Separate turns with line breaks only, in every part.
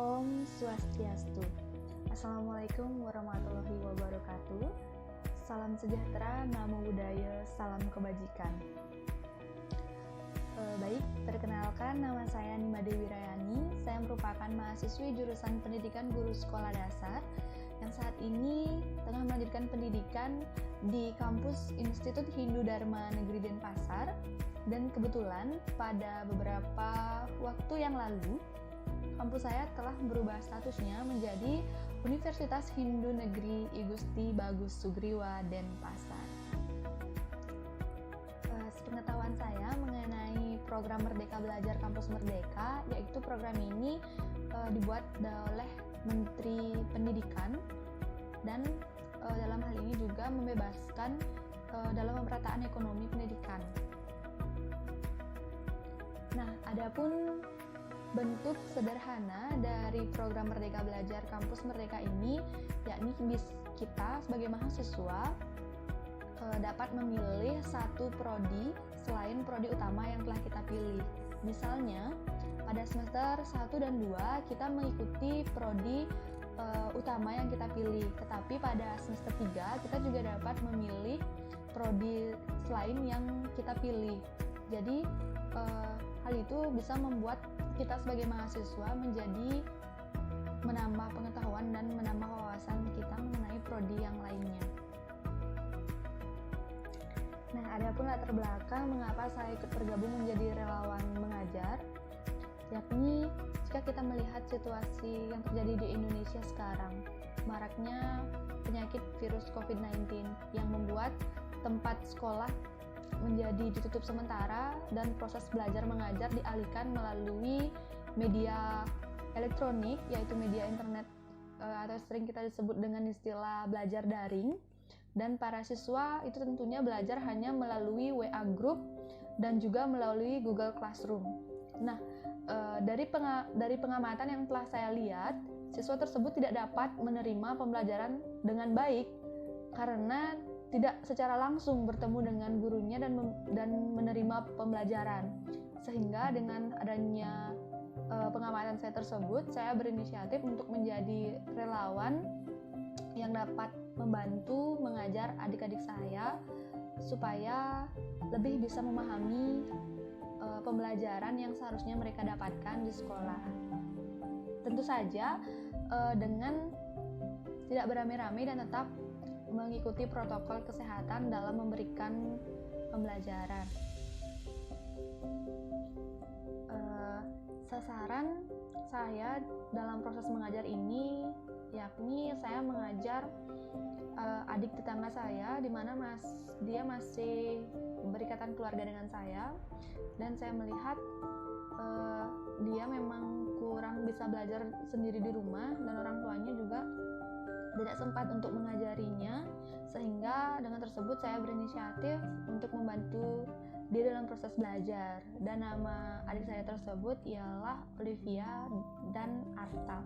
Om Swastiastu. Assalamualaikum warahmatullahi wabarakatuh. Salam sejahtera, namo buddhaya, salam kebajikan. Baik, perkenalkan nama saya Nima Dewi Rayani. Saya merupakan mahasiswi jurusan Pendidikan Guru Sekolah Dasar yang saat ini tengah melanjutkan pendidikan di kampus Institut Hindu Dharma Negeri Denpasar. Dan kebetulan pada beberapa waktu yang lalu kampus saya telah berubah statusnya menjadi Universitas Hindu Negeri I Gusti Bagus Sugriwa Denpasar. Sepengetahuan saya mengenai program Merdeka Belajar Kampus Merdeka, yaitu program ini dibuat oleh Menteri Pendidikan dan dalam hal ini juga membebaskan dalam pemerataan ekonomi pendidikan. Nah, adapun bentuk sederhana dari program Merdeka Belajar Kampus Merdeka ini, yakni kita sebagai mahasiswa dapat memilih satu prodi selain prodi utama yang telah kita pilih. Misalnya, pada semester 1 dan 2 kita mengikuti prodi utama yang kita pilih, tetapi pada semester 3 kita juga dapat memilih prodi selain yang kita pilih. Jadi, hal itu bisa membuat kita sebagai mahasiswa menjadi menambah pengetahuan dan menambah wawasan kita mengenai prodi yang lainnya. Nah, adapun latar belakang mengapa saya ikut bergabung menjadi relawan mengajar, yakni jika kita melihat situasi yang terjadi di Indonesia sekarang, maraknya penyakit virus COVID-19 yang membuat tempat sekolah menjadi ditutup sementara dan proses belajar mengajar dialihkan melalui media elektronik, yaitu media internet atau sering kita disebut dengan istilah belajar daring. Dan para siswa itu tentunya belajar hanya melalui WA Group dan juga melalui Google Classroom. Nah, dari pengamatan yang telah saya lihat, siswa tersebut tidak dapat menerima pembelajaran dengan baik karena tidak secara langsung bertemu dengan gurunya dan menerima pembelajaran. Sehingga dengan adanya pengamatan saya tersebut, saya berinisiatif untuk menjadi relawan yang dapat membantu mengajar adik-adik saya supaya lebih bisa memahami pembelajaran yang seharusnya mereka dapatkan di sekolah. Tentu saja dengan tidak beramai-ramai dan tetap mengikuti protokol kesehatan dalam memberikan pembelajaran. Sasaran saya dalam proses mengajar ini yakni saya mengajar adik tetangga saya, di mana dia masih berikatan keluarga dengan saya, dan saya melihat dia memang kurang bisa belajar sendiri di rumah dan orang tuanya juga tidak sempat untuk mengajarinya, sehingga dengan tersebut saya berinisiatif untuk membantu dia dalam proses belajar. Dan nama adik saya tersebut ialah Olivia dan Arta.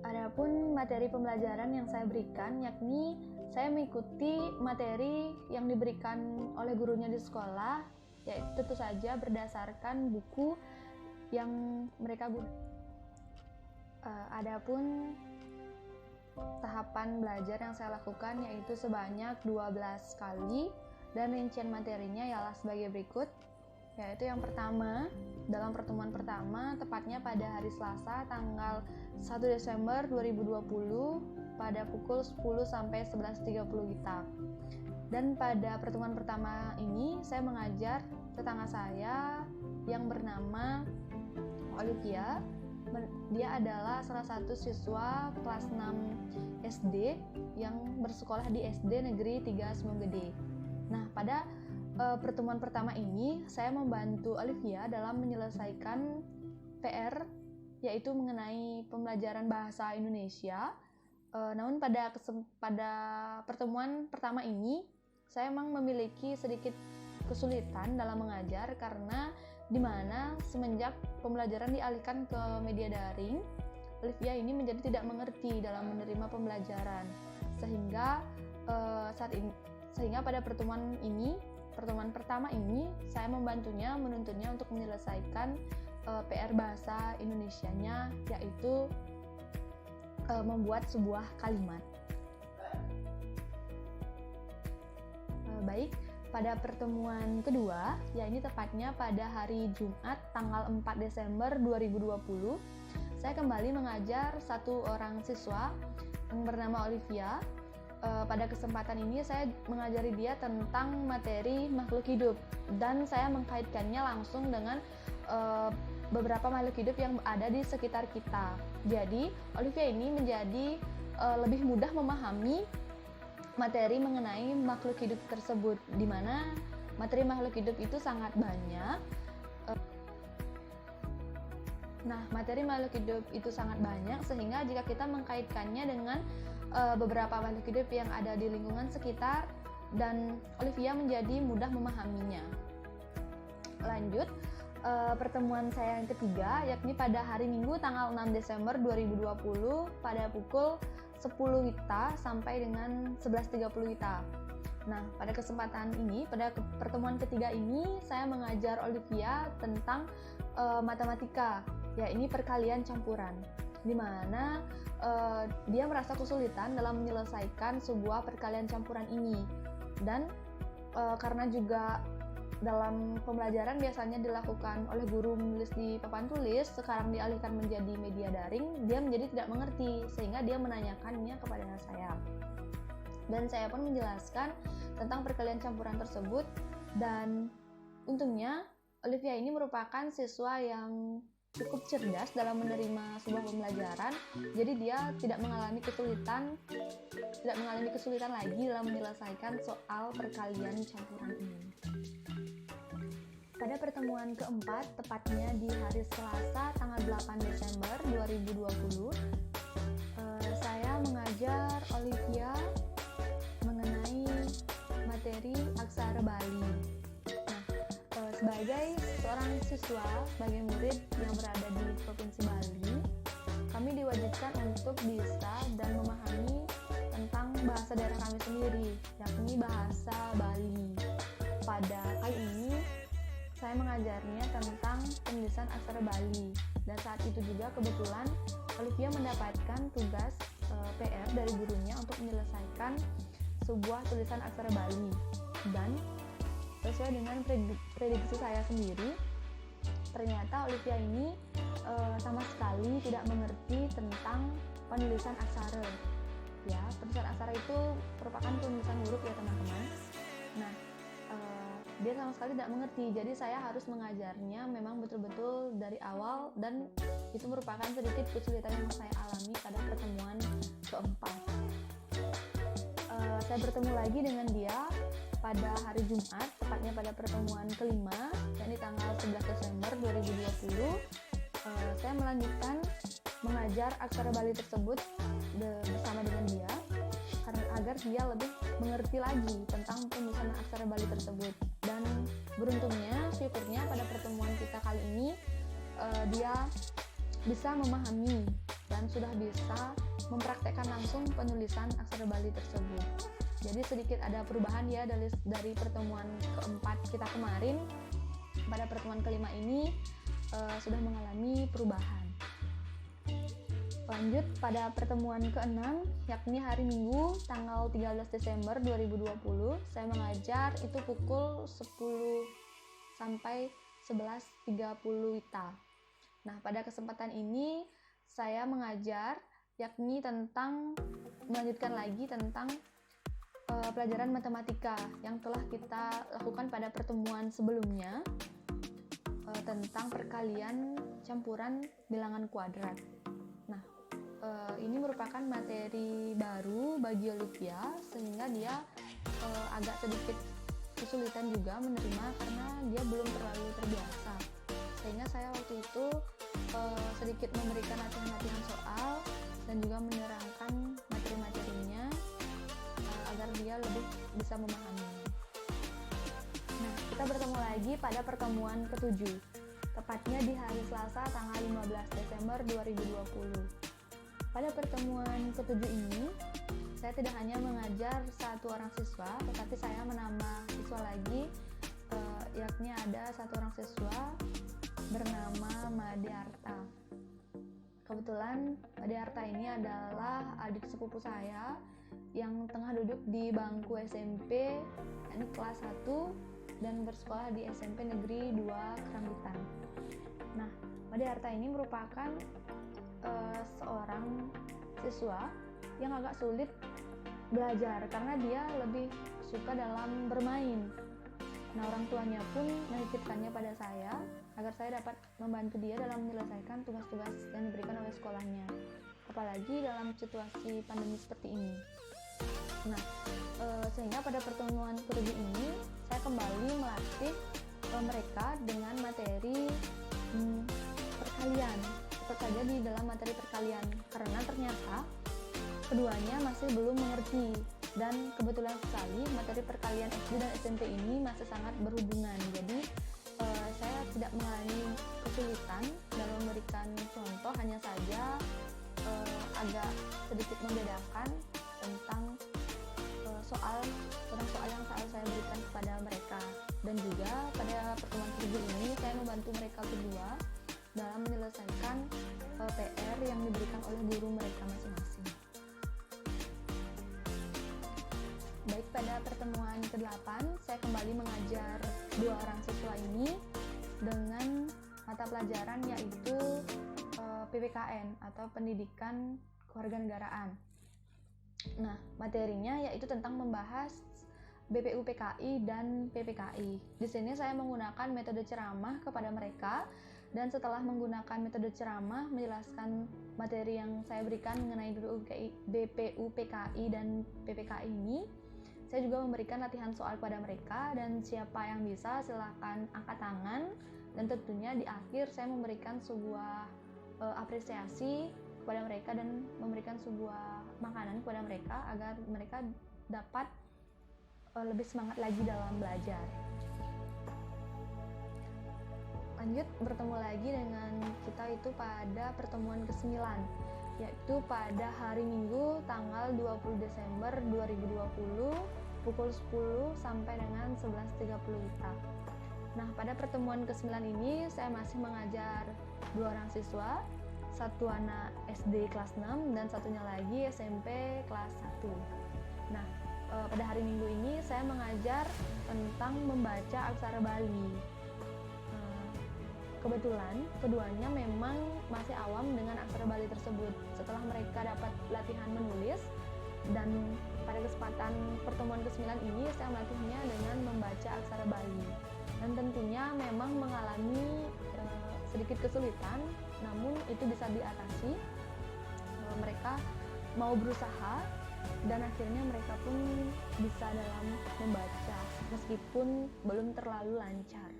Adapun materi pembelajaran yang saya berikan, yakni saya mengikuti materi yang diberikan oleh gurunya di sekolah, yaitu tentu saja berdasarkan buku yang mereka gunakan. Adapun tahapan belajar yang saya lakukan yaitu sebanyak 12 kali, dan rincian materinya ialah sebagai berikut, yaitu yang pertama, dalam pertemuan pertama tepatnya pada hari Selasa tanggal 1 Desember 2020 pada pukul 10 sampai 11.30 WITA. Dan pada pertemuan pertama ini saya mengajar tetangga saya yang bernama Olivia. Dia adalah salah satu siswa kelas 6 SD yang bersekolah di SD Negeri 3 Semonggede. Nah, pada pertemuan pertama ini saya membantu Olivia dalam menyelesaikan PR, yaitu mengenai pembelajaran bahasa Indonesia. Namun pada pertemuan pertama ini saya memang memiliki sedikit kesulitan dalam mengajar karena di mana semenjak pembelajaran dialihkan ke media daring, Olivia ini menjadi tidak mengerti dalam menerima pembelajaran, sehingga pada pertemuan pertama ini saya membantunya, menuntunnya untuk menyelesaikan PR bahasa Indonesianya, yaitu membuat sebuah kalimat. Baik, pada pertemuan kedua, ini tepatnya pada hari Jumat tanggal 4 Desember 2020, saya kembali mengajar satu orang siswa yang bernama Olivia. Pada kesempatan ini saya mengajari dia tentang materi makhluk hidup, dan saya mengkaitkannya langsung dengan beberapa makhluk hidup yang ada di sekitar kita. Jadi Olivia ini menjadi lebih mudah memahami materi mengenai makhluk hidup tersebut, di mana materi makhluk hidup itu sangat banyak. Nah, materi makhluk hidup itu sangat banyak, sehingga jika kita mengkaitkannya dengan beberapa makhluk hidup yang ada di lingkungan sekitar, dan Olivia menjadi mudah memahaminya. Lanjut, pertemuan saya yang ketiga, yakni pada hari Minggu tanggal 6 Desember 2020 pada pukul 10 WITA sampai dengan 11.30 WITA. Nah, pada kesempatan ini, pada pertemuan ketiga ini, saya mengajar Olivia tentang matematika, ini perkalian campuran, di mana dia merasa kesulitan dalam menyelesaikan sebuah perkalian campuran ini. Dan karena juga dalam pembelajaran biasanya dilakukan oleh guru menulis di papan tulis, sekarang dialihkan menjadi media daring, dia menjadi tidak mengerti, sehingga dia menanyakannya kepada saya. Dan saya pun menjelaskan tentang perkalian campuran tersebut, dan untungnya Olivia ini merupakan siswa yang cukup cerdas dalam menerima sebuah pembelajaran, jadi dia tidak mengalami kesulitan lagi dalam menyelesaikan soal perkalian campuran ini. Pada pertemuan keempat, tepatnya di hari Selasa tanggal 8 Desember 2020, saya mengajar Olivia mengenai materi aksara Bali. Nah, sebagai seorang siswa, sebagai murid yang berada di Provinsi Bali, kami diwajibkan untuk bisa dan memahami tentang bahasa daerah kami sendiri, yakni bahasa Bali. Pada kali ini, saya mengajarnya tentang penulisan aksara Bali, dan saat itu juga kebetulan Olivia mendapatkan tugas PR dari gurunya untuk menyelesaikan sebuah tulisan aksara Bali. Dan sesuai dengan prediksi saya sendiri, ternyata Olivia ini sama sekali tidak mengerti tentang penulisan aksara. Penulisan aksara itu merupakan penulisan huruf, teman-teman. Nah, dia sama sekali tidak mengerti, jadi saya harus mengajarnya memang betul-betul dari awal, dan itu merupakan sedikit kesulitan yang saya alami pada pertemuan keempat. Saya bertemu lagi dengan dia pada hari Jumat, tepatnya pada pertemuan kelima, yakni tanggal 11 Desember 2020. Saya melanjutkan mengajar aksara Bali tersebut bersama dengan dia, agar dia lebih mengerti lagi tentang penulisan aksara Bali tersebut. Dan beruntungnya, syukurnya pada pertemuan kita kali ini, dia bisa memahami dan sudah bisa mempraktekkan langsung penulisan aksara Bali tersebut. Jadi sedikit ada perubahan dari pertemuan keempat kita kemarin. Pada pertemuan kelima ini sudah mengalami perubahan. Lanjut pada pertemuan ke-6, yakni hari Minggu tanggal 13 Desember 2020, saya mengajar itu pukul 10 sampai 11.30 WITA. Nah, pada kesempatan ini saya mengajar yakni melanjutkan lagi tentang pelajaran matematika yang telah kita lakukan pada pertemuan sebelumnya, tentang perkalian campuran bilangan kuadrat. Nah, ini merupakan materi baru bagi Olivia, sehingga dia agak sedikit kesulitan juga menerima karena dia belum terlalu terbiasa. Sehingga saya waktu itu sedikit memberikan latihan-latihan soal dan juga menerangkan materi-materinya agar dia lebih bisa memahaminya. Nah, kita bertemu lagi pada pertemuan ke-7, tepatnya di hari Selasa tanggal 15 Desember 2020. Pada pertemuan ke-7 ini, saya tidak hanya mengajar satu orang siswa, tetapi saya menambah siswa lagi, yakni ada satu orang siswa bernama Made Arta. Kebetulan Made Arta ini adalah adik sepupu saya yang tengah duduk di bangku SMP, yakni kelas 1 dan bersekolah di SMP Negeri 2 Kerambitan. Nah, Made Arta ini merupakan seorang siswa yang agak sulit belajar karena dia lebih suka dalam bermain. Nah, orang tuanya pun menitipkannya pada saya agar saya dapat membantu dia dalam menyelesaikan tugas-tugas yang diberikan oleh sekolahnya, apalagi dalam situasi pandemi seperti ini. Nah, sehingga pada pertemuan kedua ini saya kembali melatih mereka dengan materi perkalian, tetap saja di dalam materi perkalian, karena ternyata keduanya masih belum mengerti. Dan kebetulan sekali materi perkalian SD dan SMP ini masih sangat berhubungan, jadi saya tidak mengalami kesulitan dalam memberikan contoh, hanya saja agak sedikit membedakan tentang soal yang saya berikan kepada mereka. Dan juga pada pertemuan kedua ini saya membantu mereka kedua dalam menyelesaikan PR yang diberikan oleh guru mereka masing-masing. Baik, pada pertemuan ke-8 saya kembali mengajar 2 orang siswa ini dengan mata pelajaran yaitu PPKN atau Pendidikan Kewarganegaraan. Nah, materinya yaitu tentang membahas BPU-PKI dan PPKI. Di sini saya menggunakan metode ceramah kepada mereka, dan setelah menggunakan metode ceramah menjelaskan materi yang saya berikan mengenai BPU-PKI dan PPKI ini, saya juga memberikan latihan soal kepada mereka, dan siapa yang bisa silahkan angkat tangan. Dan tentunya di akhir saya memberikan sebuah apresiasi kepada mereka dan memberikan sebuah makanan kepada mereka agar mereka dapat lebih semangat lagi dalam belajar. Lanjut, bertemu lagi dengan kita itu pada pertemuan ke-9, yaitu pada hari Minggu tanggal 20 Desember 2020 pukul 10 sampai dengan 11.30 WIB. Nah, pada pertemuan ke-9 ini saya masih mengajar 2 orang siswa, satu anak SD kelas 6 dan satunya lagi SMP kelas 1. Nah, pada hari Minggu ini saya mengajar tentang membaca aksara Bali. Kebetulan keduanya memang masih awam dengan aksara Bali tersebut. Setelah mereka dapat latihan menulis, dan pada kesempatan pertemuan ke-9 ini saya melatihnya dengan membaca aksara Bali. Dan tentunya memang mengalami sedikit kesulitan, namun itu bisa diatasi. Mereka mau berusaha dan akhirnya mereka pun bisa dalam membaca meskipun belum terlalu lancar.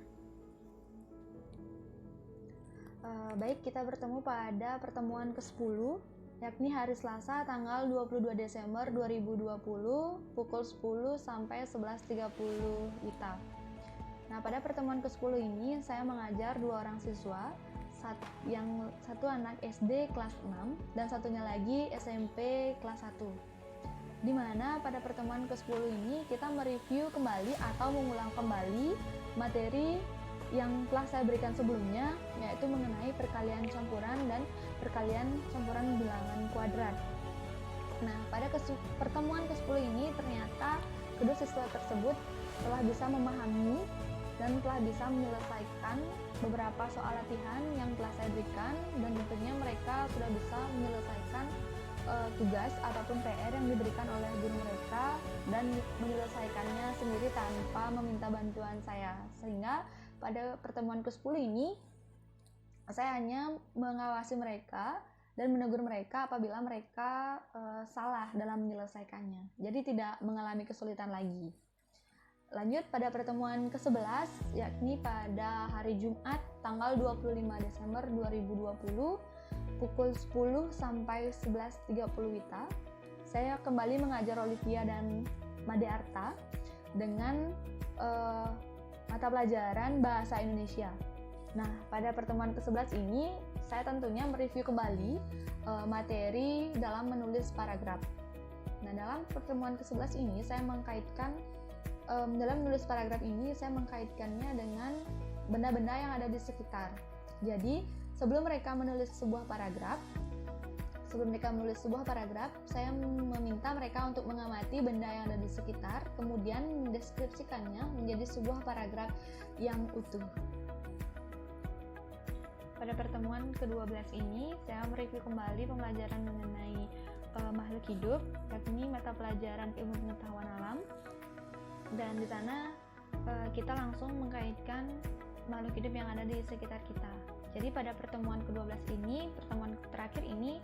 Baik, kita bertemu pada pertemuan ke-10, yakni hari Selasa tanggal 22 Desember 2020 pukul 10 sampai 11.30 WIB. Nah, pada pertemuan ke-10 ini saya mengajar 2 orang siswa, yang satu anak SD kelas 6 dan satunya lagi SMP kelas 1. Di mana pada pertemuan ke-10 ini kita mereview kembali atau mengulang kembali materi yang telah saya berikan sebelumnya, yaitu mengenai perkalian campuran dan perkalian campuran bilangan kuadrat. Nah, pada pertemuan ke-10 ini ternyata kedua siswa tersebut telah bisa memahami dan telah bisa menyelesaikan beberapa soal latihan yang telah saya berikan, dan tentunya mereka sudah bisa menyelesaikan tugas ataupun PR yang diberikan oleh guru mereka dan menyelesaikannya sendiri tanpa meminta bantuan saya. Sehingga pada pertemuan ke-10 ini saya hanya mengawasi mereka dan menegur mereka apabila mereka salah dalam menyelesaikannya. Jadi tidak mengalami kesulitan lagi. Lanjut pada pertemuan ke-11, yakni pada hari Jumat tanggal 25 Desember 2020 pukul 10 sampai 11.30 WIB. Saya kembali mengajar Olivia dan Made Arta dengan mata pelajaran Bahasa Indonesia. Nah, pada pertemuan ke-11 ini saya tentunya mereview kembali materi dalam menulis paragraf. Nah, dalam pertemuan ke-11 ini saya mengkaitkan dalam menulis paragraf ini saya mengkaitkannya dengan benda-benda yang ada di sekitar. Jadi, sebelum mereka menulis sebuah paragraf, saya meminta mereka untuk mengamati benda yang ada di sekitar, kemudian mendeskripsikannya menjadi sebuah paragraf yang utuh. Pada pertemuan ke-12 ini, saya mereview kembali pembelajaran mengenai makhluk hidup, yakni mata pelajaran ilmu pengetahuan alam. Dan di sana kita langsung mengkaitkan makhluk hidup yang ada di sekitar kita. Jadi pada pertemuan ke-12 ini, pertemuan terakhir ini,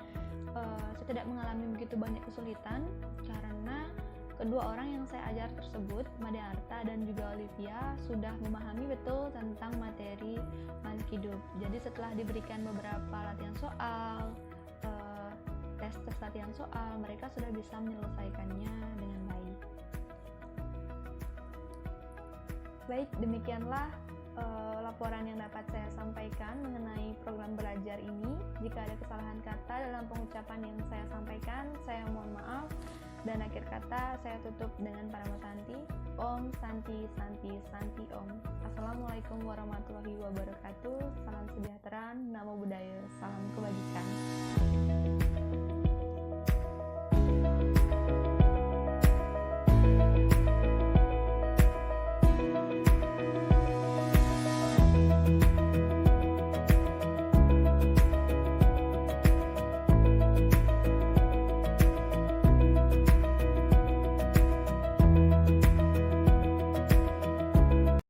saya tidak mengalami begitu banyak kesulitan karena kedua orang yang saya ajar tersebut, Made Arta dan juga Olivia, sudah memahami betul tentang materi makhluk hidup. Jadi setelah diberikan beberapa latihan soal, tes latihan soal, mereka sudah bisa menyelesaikannya dengan baik. Baik, demikianlah laporan yang dapat saya sampaikan mengenai program belajar ini. Jika ada kesalahan kata dalam pengucapan yang saya sampaikan, saya mohon maaf. Dan akhir kata saya tutup dengan Parama Santi. Om Santi Santi Santi Om. Assalamualaikum warahmatullahi wabarakatuh. Salam sejahtera, namo buddhaya, salam kebajikan.